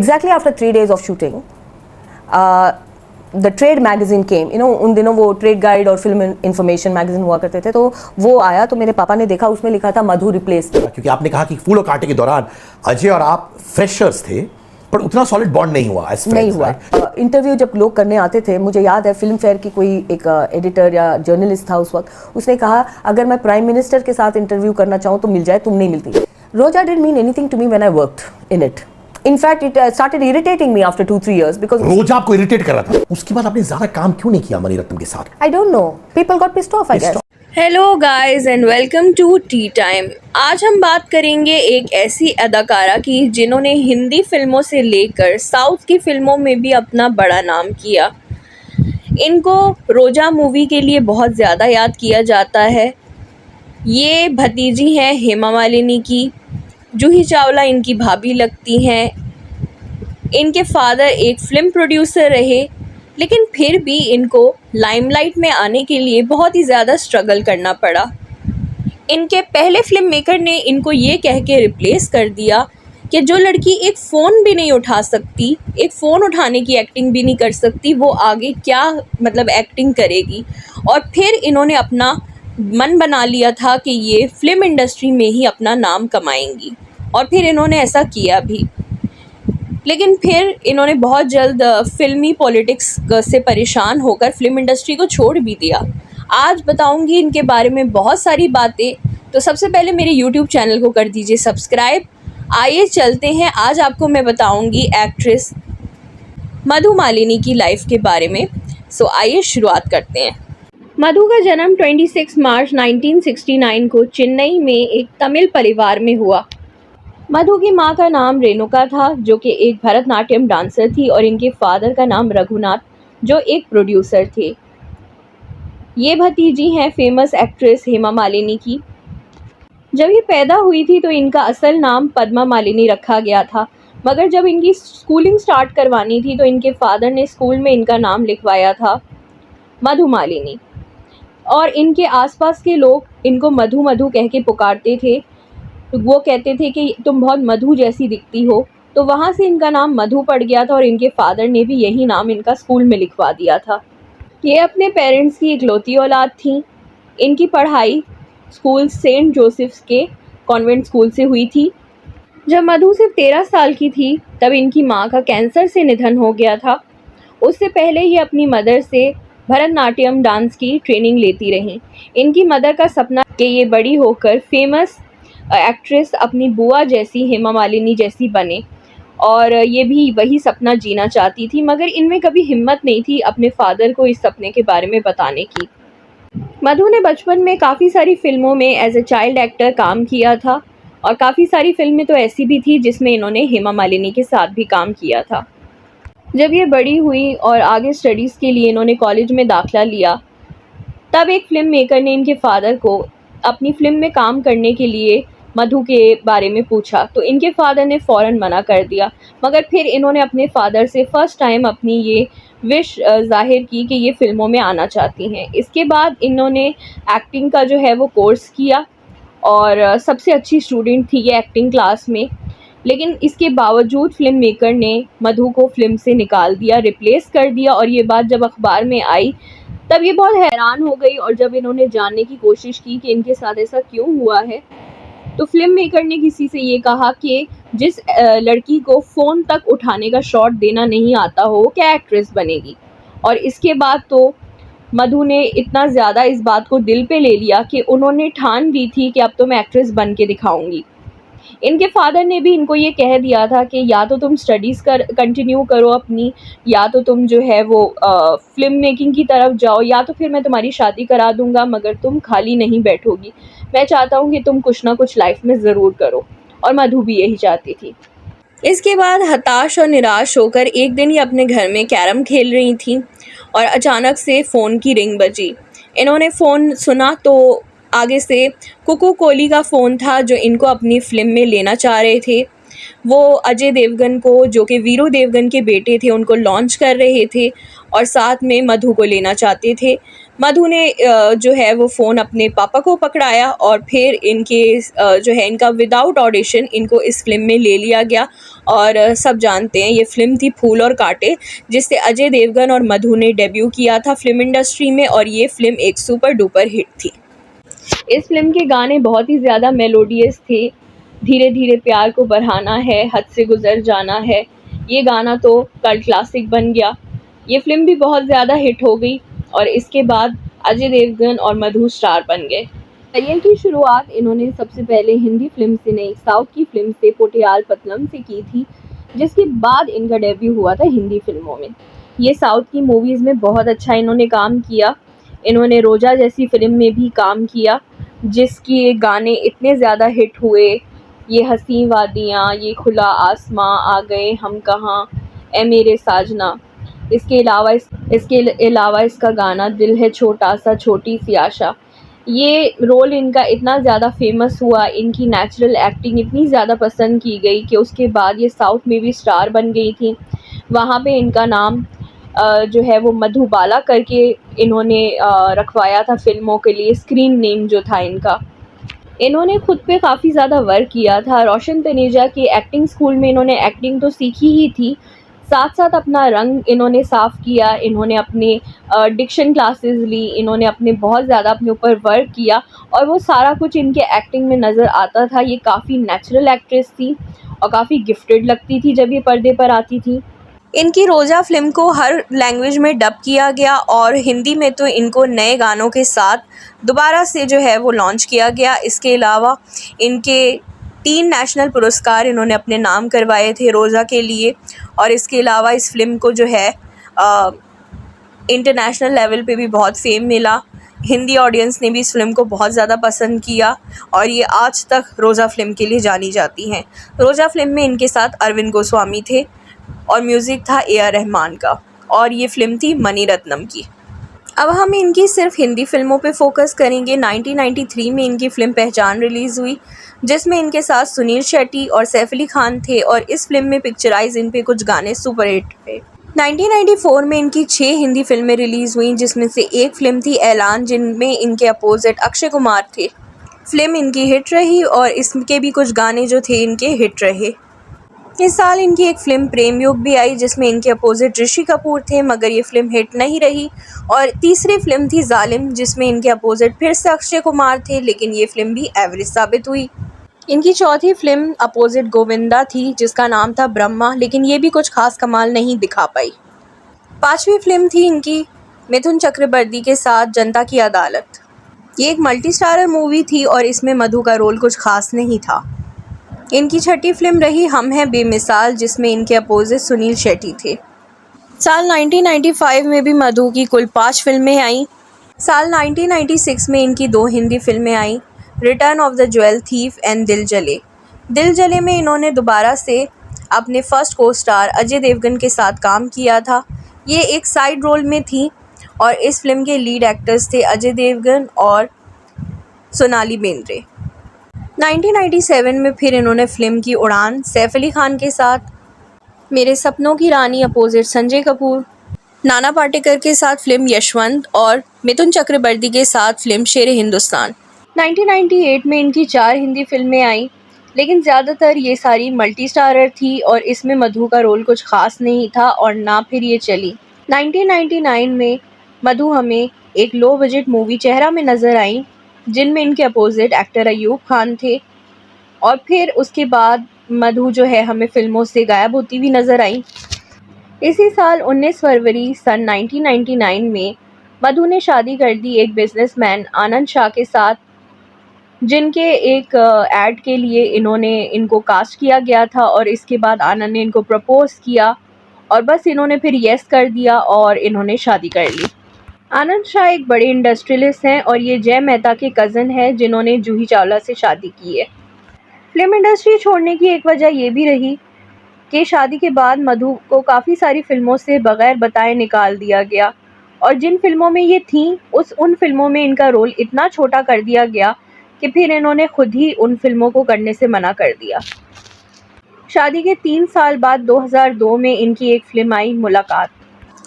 Exactly after 3 days of shooting, the trade magazine came, उन दिनों वो ट्रेड गाइड और फिल्म इंफॉर्मेशन मैगजीन हुआ करते थे, तो वो आया तो मेरे पापा ने देखा, उसमें लिखा था मधु रिप्लेस्ड। क्योंकि आपने कहा कि फूल और कांटे के दौरान अजय और आप फ्रेशर्स थे, पर उतना सॉलिड बॉन्ड नहीं हुआ। नहीं हुआ। इंटरव्यू जब लोग करने आते थे, मुझे याद है फिल्म फेयर की कोई एक एडिटर या जर्नलिस्ट था उस वक्त, उसने कहा अगर मैं प्राइम मिनिस्टर के साथ इंटरव्यू करना चाहूँ तो मिल जाए, तुम नहीं मिलती। Roja didn't mean anything to me when I worked in it. In fact, it started irritating me after 2-3 years because रोजा आपको इरिटेट कर रहा था। उसके बाद आपने ज्यादा काम क्यों नहीं किया मणिरत्नम के साथ? I don't know. People got pissed off, I guess. Hello guys and welcome to tea time. आज हम बात करेंगे एक ऐसी अदाकारा की जिन्होंने हिंदी फिल्मों से लेकर साउथ की फिल्मों में भी अपना बड़ा नाम किया। इनको रोजा मूवी के लिए बहुत ज़्यादा याद किया जाता है। ये भतीजी हैं हेमा मालिनी की। जूही चावला इनकी भाभी लगती हैं। इनके फादर एक फ़िल्म प्रोड्यूसर रहे, लेकिन फिर भी इनको लाइमलाइट में आने के लिए बहुत ही ज़्यादा स्ट्रगल करना पड़ा। इनके पहले फिल्म मेकर ने इनको ये कह के रिप्लेस कर दिया कि जो लड़की एक फ़ोन भी नहीं उठा सकती, एक फ़ोन उठाने की एक्टिंग भी नहीं कर सकती, वो आगे क्या एक्टिंग करेगी। और फिर इन्होंने अपना मन बना लिया था कि ये फ़िल्म इंडस्ट्री में ही अपना नाम कमाएंगी, और फिर इन्होंने ऐसा किया भी। लेकिन फिर इन्होंने बहुत जल्द फिल्मी पॉलिटिक्स से परेशान होकर फिल्म इंडस्ट्री को छोड़ भी दिया। आज बताऊंगी इनके बारे में बहुत सारी बातें। तो सबसे पहले मेरे YouTube चैनल को कर दीजिए सब्सक्राइब। आइए चलते हैं, आज आपको मैं बताऊंगी एक्ट्रेस मधु मालिनी की लाइफ के बारे में। सो आइए शुरुआत करते हैं। मधु का जन्म 26 मार्च 1969 को चेन्नई में एक तमिल परिवार में हुआ। मधु की मां का नाम रेणुका था, जो कि एक भरतनाट्यम डांसर थी, और इनके फादर का नाम रघुनाथ, जो एक प्रोड्यूसर थे। ये भतीजी हैं फेमस एक्ट्रेस हेमा मालिनी की। जब ये पैदा हुई थी तो इनका असल नाम पद्मा मालिनी रखा गया था, मगर जब इनकी स्कूलिंग स्टार्ट करवानी थी तो इनके फादर ने स्कूल में इनका नाम लिखवाया था मधु मालिनी, और इनके आसपास के लोग इनको मधु मधु कह के पुकारते थे। वो कहते थे कि तुम बहुत मधु जैसी दिखती हो, तो वहाँ से इनका नाम मधु पड़ गया था, और इनके फादर ने भी यही नाम इनका स्कूल में लिखवा दिया था। ये अपने पेरेंट्स की इकलौती औलाद थी। इनकी पढ़ाई स्कूल सेंट जोसेफ्स के कॉन्वेंट स्कूल से हुई थी। जब मधु सिर्फ 13 साल की थी तब इनकी माँ का कैंसर से निधन हो गया था। उससे पहले ये अपनी मदर से भरतनाट्यम डांस की ट्रेनिंग लेती रहीं। इनकी मदर का सपना कि ये बड़ी होकर फेमस एक्ट्रेस अपनी बुआ जैसी हेमा मालिनी जैसी बने, और ये भी वही सपना जीना चाहती थी, मगर इनमें कभी हिम्मत नहीं थी अपने फादर को इस सपने के बारे में बताने की। मधु ने बचपन में काफ़ी सारी फिल्मों में एज ए चाइल्ड एक्टर काम किया था, और काफ़ी सारी फिल्में तो ऐसी भी थी जिसमें इन्होंने हेमा मालिनी के साथ भी काम किया था। जब ये बड़ी हुई और आगे स्टडीज़ के लिए इन्होंने कॉलेज में दाखिला लिया, तब एक फ़िल्म मेकर ने इनके फादर को अपनी फ़िल्म में काम करने के लिए मधु के बारे में पूछा, तो इनके फादर ने फ़ौरन मना कर दिया। मगर फिर इन्होंने अपने फादर से फ़र्स्ट टाइम अपनी ये विश ज़ाहिर की कि ये फ़िल्मों में आना चाहती हैं। इसके बाद इन्होंने एक्टिंग का जो है वो कोर्स किया, और सबसे अच्छी स्टूडेंट थी ये एक्टिंग क्लास में। लेकिन इसके बावजूद फ़िल्म मेकर ने मधु को फ़िल्म से निकाल दिया, रिप्लेस कर दिया, और ये बात जब अखबार में आई तब ये बहुत हैरान हो गई। और जब इन्होंने जानने की कोशिश की कि इनके साथ ऐसा क्यों हुआ है, तो फिल्म मेकर ने किसी से ये कहा कि जिस लड़की को फ़ोन तक उठाने का शॉट देना नहीं आता हो, वो क्या एक्ट्रेस बनेगी। और इसके बाद तो मधु ने इतना ज़्यादा इस बात को दिल पे ले लिया कि उन्होंने ठान ली थी कि अब तो मैं एक्ट्रेस बन के दिखाऊंगी। इनके फादर ने भी इनको ये कह दिया था कि या तो तुम स्टडीज़ कंटिन्यू करो अपनी, या तो तुम जो है वो फ़िल्म मेकिंग की तरफ जाओ, या तो फिर मैं तुम्हारी शादी करा दूंगा, मगर तुम खाली नहीं बैठोगी। मैं चाहता हूँ कि तुम कुछ ना कुछ लाइफ में ज़रूर करो। और मधु भी यही चाहती थी। इसके बाद हताश और निराश होकर एक दिन ये अपने घर में कैरम खेल रही थी, और अचानक से फ़ोन की रिंग बजी। इन्होंने फ़ोन सुना तो आगे से कुकू कोहली का फ़ोन था, जो इनको अपनी फ़िल्म में लेना चाह रहे थे। वो अजय देवगन को, जो कि वीरू देवगन के बेटे थे, उनको लॉन्च कर रहे थे, और साथ में मधु को लेना चाहते थे। मधु ने जो है वो फ़ोन अपने पापा को पकड़ाया और फिर इनके जो है इनका विदाउट ऑडिशन इनको इस फ़िल्म में ले लिया गया। और सब जानते हैं ये फ़िल्म थी फूल और कांटे, जिससे अजय देवगन और मधु ने डेब्यू किया था फ़िल्म इंडस्ट्री में, और ये फ़िल्म एक सुपर डुपर हिट थी। इस फ़िल्म के गाने बहुत ही ज़्यादा मेलोडियस थे। धीरे धीरे प्यार को बढ़ाना है, हद से गुज़र जाना है, ये गाना तो कल्ट क्लासिक बन गया। ये फ़िल्म भी बहुत ज़्यादा हिट हो गई और इसके बाद अजय देवगन और मधु स्टार बन गए। करियर की शुरुआत इन्होंने सबसे पहले हिंदी फ़िल्म से नहीं, साउथ की फ़िल्म से पोटियाल पतलम से की थी, जिसके बाद इनका डेब्यू हुआ था हिंदी फ़िल्मों में। ये साउथ की मूवीज़ में बहुत अच्छा इन्होंने काम किया। इन्होंने रोजा जैसी फ़िल्म में भी काम किया, जिसके गाने इतने ज़्यादा हिट हुए, ये हसीं वादियाँ, ये खुला आसमां, आ गए हम कहाँ, ए मेरे साजना। इसके अलावा इसका गाना दिल है छोटा सा छोटी सी आशा। ये रोल इनका इतना ज़्यादा फेमस हुआ, इनकी नेचुरल एक्टिंग इतनी ज़्यादा पसंद की गई कि उसके बाद ये साउथ में भी स्टार बन गई थी। वहाँ पे इनका नाम जो है वो मधुबाला करके इन्होंने रखवाया था फ़िल्मों के लिए, स्क्रीन नेम जो था इनका। इन्होंने खुद पे काफ़ी ज़्यादा वर्क किया था। रोशन तनेजा के एक्टिंग स्कूल में इन्होंने एक्टिंग तो सीखी ही थी, साथ-साथ अपना रंग इन्होंने साफ़ किया, इन्होंने अपने डिक्शन क्लासेस ली, इन्होंने बहुत ज़्यादा अपने ऊपर वर्क किया और वो सारा कुछ इनके एक्टिंग में नज़र आता था। ये काफ़ी नेचुरल एक्ट्रेस थी और काफ़ी गिफ्टेड लगती थी जब ये पर्दे पर आती थी। इनकी रोजा फ़िल्म को हर लैंग्वेज में डब किया गया और हिंदी में तो इनको नए गानों के साथ दोबारा से जो है वो लॉन्च किया गया। इसके अलावा इनके 3 नेशनल पुरस्कार इन्होंने अपने नाम करवाए थे रोज़ा के लिए, और इसके अलावा इस फ़िल्म को जो है इंटरनेशनल लेवल पे भी बहुत फेम मिला। हिंदी ऑडियंस ने भी इस फ़िल्म को बहुत ज़्यादा पसंद किया और ये आज तक रोज़ा फ़िल्म के लिए जानी जाती हैं। रोज़ा फ़िल्म में इनके साथ अरविंद गोस्वामी थे और म्यूज़िक था ए.आर. रहमान का, और ये फ़िल्म थी मनी रत्नम की। अब हम इनकी सिर्फ हिंदी फ़िल्मों पे फोकस करेंगे। 1993 में इनकी फ़िल्म पहचान रिलीज़ हुई, जिसमें इनके साथ सुनील शेट्टी और सैफ अली खान थे, और इस फ़िल्म में पिक्चराइज इन पे कुछ गाने सुपर हिट थे। 1994 में इनकी 6 हिंदी फ़िल्में रिलीज़ हुई, जिसमें से एक फ़िल्म थी ऐलान, जिनमें इनके अपोजिट अक्षय कुमार थे। फ़िल्म इनकी हिट रही और इसके भी कुछ गाने जो थे इनके हिट रहे। इस साल इनकी एक फ़िल्म प्रेम युग भी आई, जिसमें इनके अपोजिट ऋषि कपूर थे, मगर ये फ़िल्म हिट नहीं रही। और तीसरी फ़िल्म थी जालिम, जिसमें इनके अपोजिट फिर से अक्षय कुमार थे, लेकिन ये फ़िल्म भी एवरेज साबित हुई। इनकी चौथी फ़िल्म अपोजिट गोविंदा थी, जिसका नाम था ब्रह्मा, लेकिन ये भी कुछ खास कमाल नहीं दिखा पाई। पांचवी फ़िल्म थी इनकी मिथुन चक्रवर्ती के साथ जनता की अदालत। ये एक मल्टी स्टारर मूवी थी और इसमें मधु का रोल कुछ खास नहीं था। इनकी छठी फ़िल्म रही हम हैं बेमिसाल, जिसमें इनके अपोजिट सुनील शेट्टी थे। साल 1995 में भी मधु की कुल 5 फ़िल्में आईं। साल 1996 में इनकी 2 हिंदी फ़िल्में आईं, return of the jewel thief and दिल जले। दिल जले में इन्होंने दोबारा से अपने फर्स्ट को स्टार अजय देवगन के साथ काम किया था। ये एक साइड रोल में थी और इस फ़िल्म के लीड एक्टर्स थे अजय देवगन और सोनाली बेंद्रे। 1997 में फिर इन्होंने फ़िल्म की उड़ान सैफ अली खान के साथ, मेरे सपनों की रानी अपोजिट संजय कपूर, नाना पाटेकर के साथ फ़िल्म यशवंत और मिथुन चक्रवर्ती के साथ फ़िल्म शेरे हिंदुस्तान। 1998 में इनकी 4 हिंदी फ़िल्में आईं, लेकिन ज़्यादातर ये सारी मल्टी स्टारर थी और इसमें मधु का रोल कुछ खास नहीं था और ना फिर ये चली। 1999 में मधु हमें एक लो बजट मूवी चेहरा में नज़र आई, जिनमें इनके अपोजिट एक्टर अयूब खान थे, और फिर उसके बाद मधु जो है हमें फ़िल्मों से गायब होती हुई नज़र आई। इसी साल 19 फरवरी सन 1999 में मधु ने शादी कर दी एक बिजनेसमैन आनंद शाह के साथ, जिनके एक ऐड के लिए इनको कास्ट किया गया था, और इसके बाद आनंद ने इनको प्रपोज किया और बस इन्होंने फिर येस कर दिया और इन्होंने शादी कर ली। आनंद शाह एक बड़े इंडस्ट्रियलिस्ट हैं और ये जय मेहता के कज़न हैं, जिन्होंने जूही चावला से शादी की है। फिल्म इंडस्ट्री छोड़ने की एक वजह ये भी रही कि शादी के बाद मधु को काफ़ी सारी फ़िल्मों से बग़ैर बताए निकाल दिया गया, और जिन फ़िल्मों में ये थीं उन फ़िल्मों में इनका रोल इतना छोटा कर दिया गया कि फिर इन्होंने खुद ही उन फ़िल्मों को करने से मना कर दिया। शादी के 3 साल बाद 2002 में इनकी एक फ़िल्म आई मुलाकात।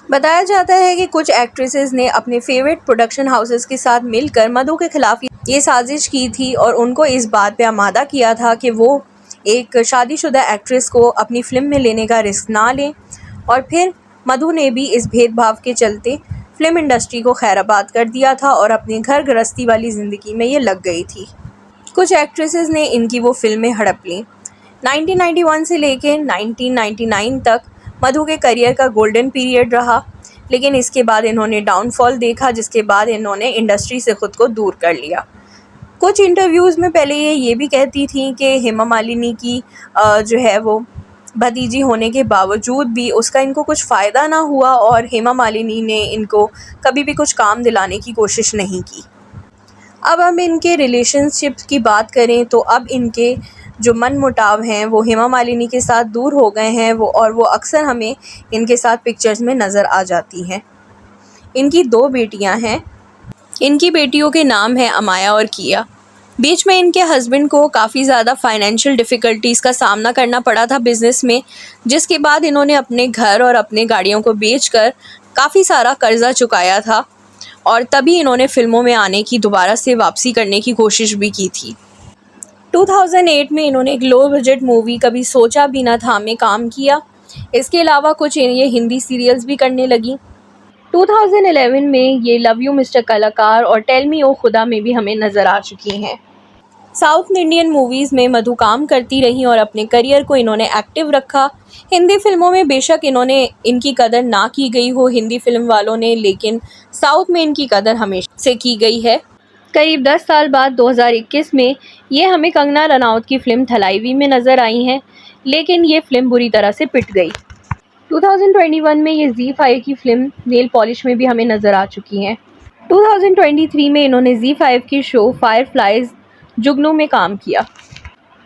बताया जाता है कि कुछ एक्ट्रेसेस ने अपने फेवरेट प्रोडक्शन हाउसेस के साथ मिलकर मधु के खिलाफ ये साजिश की थी और उनको इस बात पे आमादा किया था कि वो एक शादीशुदा एक्ट्रेस को अपनी फिल्म में लेने का रिस्क ना लें। और फिर मधु ने भी इस भेदभाव के चलते फिल्म इंडस्ट्री को खैराबाद कर दिया था और अपने घर गृहस्थी वाली ज़िंदगी में ये लग गई थी। कुछ एक्ट्रेसेस ने इनकी वो फिल्में हड़प लीं। 1991 से लेकर 1999 तक मधु के करियर का गोल्डन पीरियड रहा, लेकिन इसके बाद इन्होंने डाउनफॉल देखा, जिसके बाद इन्होंने इंडस्ट्री से ख़ुद को दूर कर लिया। कुछ इंटरव्यूज़ में पहले ये भी कहती थी कि हेमा मालिनी की जो है वो भतीजी होने के बावजूद भी उसका इनको कुछ फ़ायदा ना हुआ और हेमा मालिनी ने इनको कभी भी कुछ काम दिलाने की कोशिश नहीं की। अब हम इनके रिलेशनशिप की बात करें तो अब इनके जो मनमुटाव हैं वो हेमा मालिनी के साथ दूर हो गए हैं वो अक्सर हमें इनके साथ पिक्चर्स में नज़र आ जाती हैं। इनकी 2 बेटियां हैं। इनकी बेटियों के नाम हैं अमाया और किया। बीच में इनके हस्बैंड को काफ़ी ज़्यादा फाइनेंशियल डिफ़िकल्टीज़ का सामना करना पड़ा था बिज़नेस में, जिसके बाद इन्होंने अपने घर और अपने गाड़ियों को बेचकर काफ़ी सारा कर्ज़ा चुकाया था और तभी इन्होंने फ़िल्मों में आने की दोबारा से वापसी करने की कोशिश भी की थी। 2008 में इन्होंने एक लो बजट मूवी कभी सोचा भी ना था में काम किया। इसके अलावा कुछ ये हिंदी सीरियल्स भी करने लगी। 2011 में ये लव यू मिस्टर कलाकार और टेल मी ओ खुदा में भी हमें नज़र आ चुकी हैं। साउथ इंडियन मूवीज़ में मधु काम करती रहीं और अपने करियर को इन्होंने एक्टिव रखा। हिंदी फिल्मों में बेशक इनकी कदर ना की गई हो हिंदी फिल्म वालों ने, लेकिन साउथ में इनकी कदर हमेशा से की गई है। करीब 10 साल बाद 2021 में ये हमें कंगना रनौत की फ़िल्म थलाईवी में नज़र आई हैं, लेकिन ये फ़िल्म बुरी तरह से पिट गई। 2021 में ये ZEE5 की फ़िल्म नेल पॉलिश में भी हमें नज़र आ चुकी हैं। 2023 में इन्होंने ZEE5 की शो फायरफ्लाइज जुगनू में काम किया।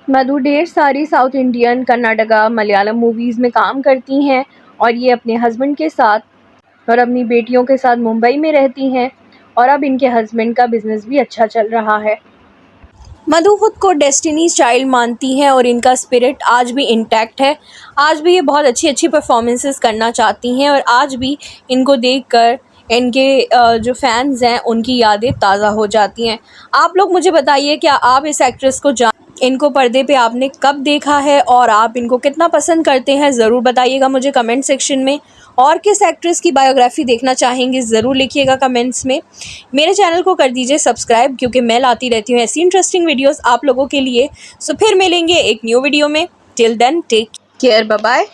मधु ढेर सारी south Indian, Karnataka, Malayalam movies में काम करती हैं और ये अपने हस्बैंड के साथ और अपनी बेटियों के साथ मुंबई में रहती हैं और अब इनके हस्बैंड का बिज़नेस भी अच्छा चल रहा है। मधु खुद को डेस्टिनीज चाइल्ड मानती हैं और इनका स्पिरिट आज भी इंटैक्ट है। आज भी ये बहुत अच्छी अच्छी परफॉर्मेंसेस करना चाहती हैं और आज भी इनको देखकर इनके जो फैंस हैं उनकी यादें ताज़ा हो जाती हैं। आप लोग मुझे बताइए, क्या आप इस एक्ट्रेस को इनको पर्दे पे आपने कब देखा है और आप इनको कितना पसंद करते हैं, ज़रूर बताइएगा मुझे कमेंट सेक्शन में। और किस एक्ट्रेस की बायोग्राफी देखना चाहेंगे ज़रूर लिखिएगा कमेंट्स में। मेरे चैनल को कर दीजिए सब्सक्राइब, क्योंकि मैं लाती रहती हूँ ऐसी इंटरेस्टिंग वीडियोस आप लोगों के लिए। सो फिर मिलेंगे एक न्यू वीडियो में। Till then take care, bye bye.